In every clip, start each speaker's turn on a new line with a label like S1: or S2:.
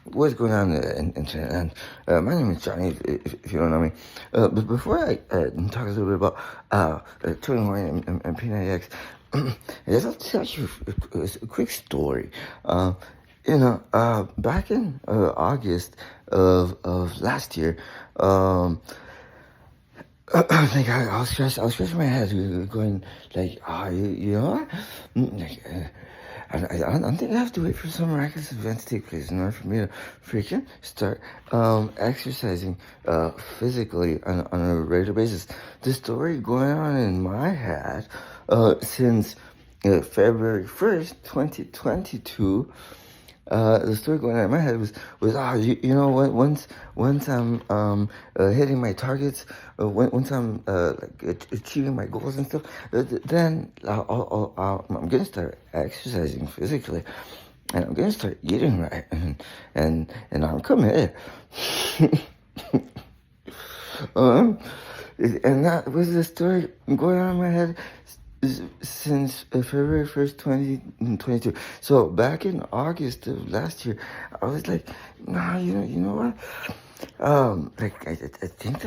S1: What's going on in internet? And my name is Johnny, if you don't know me. But before I talk a little bit about Tony Horn and P90X, I just have to tell you a quick story. Back in August of last year, I was scratching my head, going like, you know what? I don't think I have to wait for some miraculous event to take place in order for me to freaking start exercising physically on a regular basis. The story going on in my head since February 1st, 2022. The story going on in my head was once I'm hitting my targets, once I'm achieving my goals and stuff, then I'm gonna start exercising physically, and I'm gonna start eating right, and I'm committed. And that was the story going on in my head since February 1st, 2022. So back in August of last year, I was like, nah, you know what? I think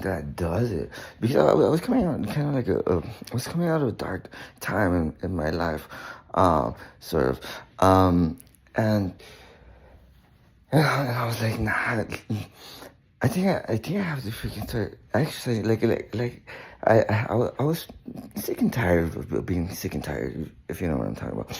S1: that does it, because I was coming out kind of like I was coming out of a dark time in my life, sort of, and I was like, nah. I think I have to freaking start exercising. I was sick and tired of being sick and tired, if you know what I'm talking about.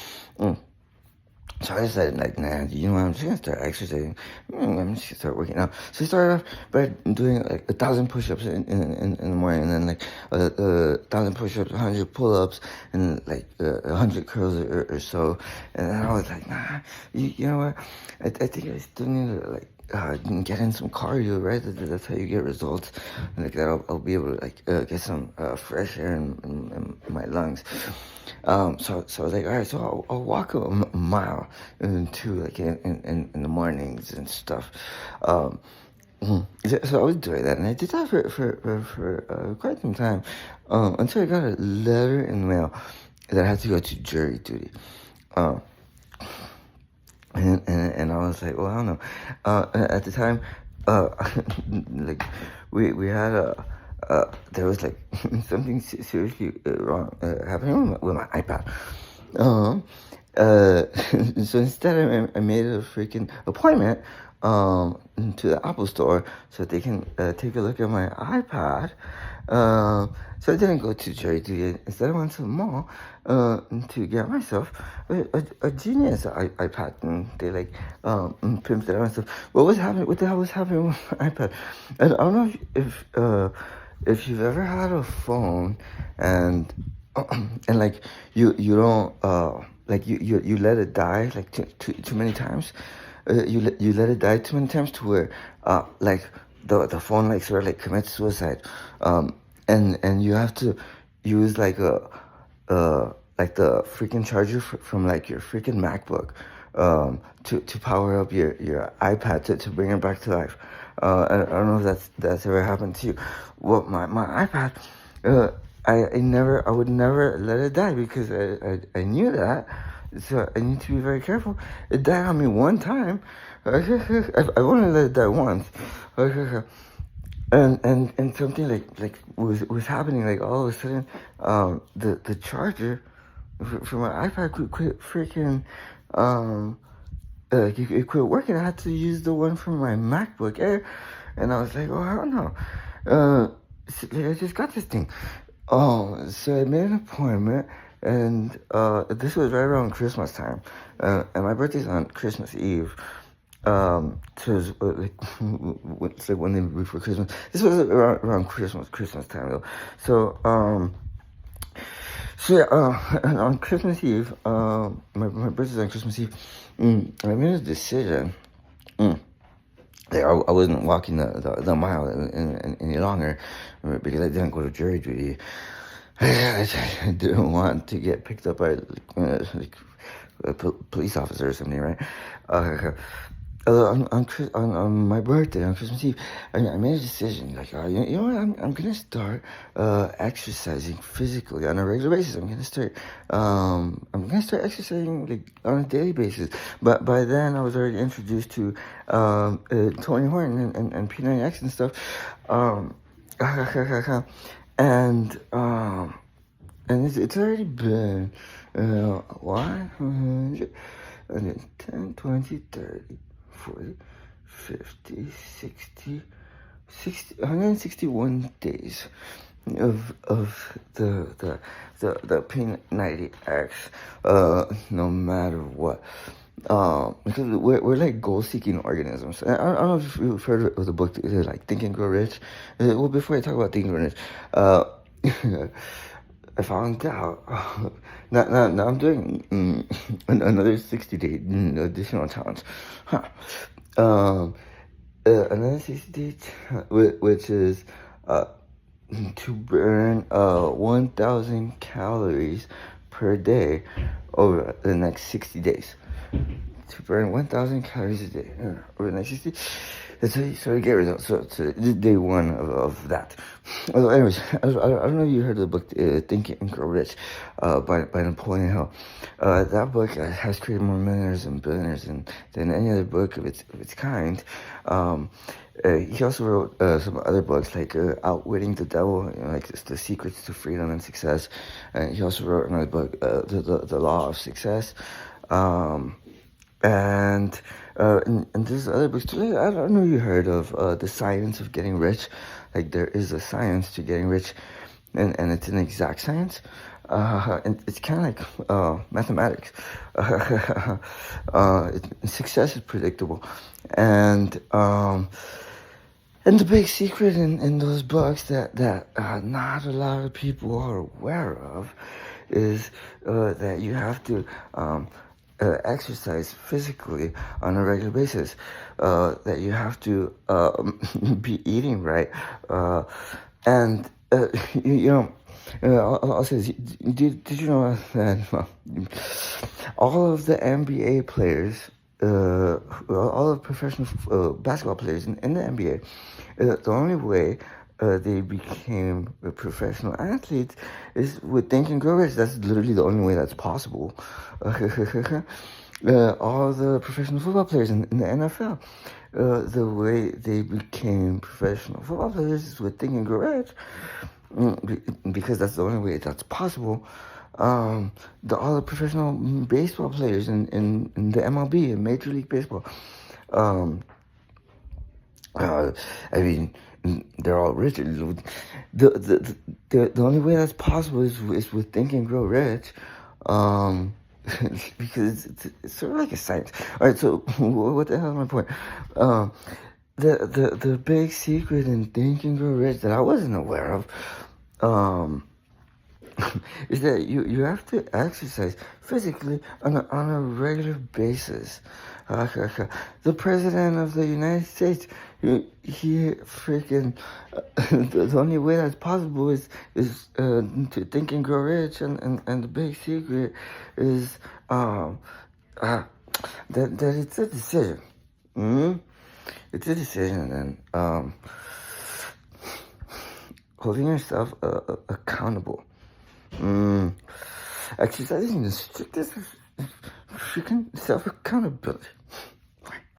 S1: So I decided, like, nah, you know what, I'm just gonna start exercising. I'm just gonna start working out. So I started off by doing like 1,000 push-ups in the morning, and then like 1,000 push-ups, 100 pull-ups, and like 100 curls or so. And then I was like, nah, you know what? I think I still need to like get in some cardio, right? That's how you get results. And like that, I'll be able to like get some fresh air in my lungs. So I was like, all right, so I'll walk a mile into like in the mornings and stuff. So I was doing that, and I did that for quite some time, until I got a letter in the mail that I had to go to jury duty. And I was like, well, I don't know. At the time, like we had there was like something seriously wrong happening with my iPad. So instead, I made a freaking appointment to the Apple Store so they can take a look at my iPad. So I didn't go to jury duty. Instead, I went to the mall to get myself a genius iPad, and they like pimped it out and stuff. What was happening? What the hell was happening with my iPad? And I don't know if you've ever had a phone and like you don't like you let it die like too many times. You let it die too many times to where like the phone like sort of like commits suicide, and you have to use like like the freaking charger from like your freaking MacBook to power up your iPad to bring it back to life. I don't know if that's ever happened to you. Well, my iPad, I would never let it die because I knew that. So I need to be very careful. It died on me one time. I only let it die once. And something like was happening, like all of a sudden the charger for my iPad quit freaking it quit working. I had to use the one from my MacBook Air, and I was like, oh, I don't know. So, like, I just got this thing. So I made an appointment, and this was right around Christmas time, and my birthday's on Christmas Eve. So it's like one day before Christmas. This was around Christmas time though. So yeah, and on Christmas Eve, my birthday's on Christmas Eve. I made a decision. Like I wasn't walking the mile any longer because I didn't go to jury duty. I didn't want to get picked up by like a police officer or something, right? on my birthday, on Christmas Eve, I made a decision. Like, you know what? I'm gonna start exercising physically on a regular basis. I'm gonna start exercising like on a daily basis. But by then, I was already introduced to Tony Horton and P90X and stuff. And it's already been 100, 10, 20, 30, 40, 50, 60, 161 days of the P90X, no matter what. Because we're like goal-seeking organisms. I don't know if you've heard of the book, like Think and Grow Rich. Well, before I talk about Think and Grow Rich, I found out. Now I'm doing another 60-day additional challenge. Huh. Another 60-day, which is to burn 1,000 calories per day over the next 60 days. To burn 1,000 calories a day over the next 60. That's how you start to get results. So this is day one of that. Well, anyways, I don't know if you heard of the book Think and Grow Rich by Napoleon Hill. That book has created more millionaires and billionaires than any other book of its kind. He also wrote some other books like Outwitting the Devil, like The Secrets to Freedom and Success. And he also wrote another book, The Law of Success. And there's other books too. I don't know if you heard of The Science of Getting Rich. Like, there is a science to getting rich, and it's an exact science. And it's kind of like mathematics. Success is predictable, and the big secret in those books that not a lot of people are aware of is that you have to exercise physically on a regular basis, that you have to be eating right, and I'll say this. Did you know that all of the NBA players, all of professional basketball players in the NBA, the only way they became professional athletes is with Think and Grow Rich. That's literally the only way that's possible. All the professional football players in the NFL, the way they became professional football players is with Think and Grow Rich, because that's the only way that's possible. All the professional baseball players in the MLB, in Major League Baseball, I mean, they're all rich. The only way that's possible is with Think and Grow Rich, because it's sort of like a science. All right, so what the hell is my point? The big secret in Think and Grow Rich that I wasn't aware of, is that you have to exercise physically on a regular basis. The president of the United States, he freaking the only way that's possible is to Think and Grow Rich, and the big secret is that it's a decision. It's a decision, and holding yourself accountable. Exercising the strictest freaking self-accountability.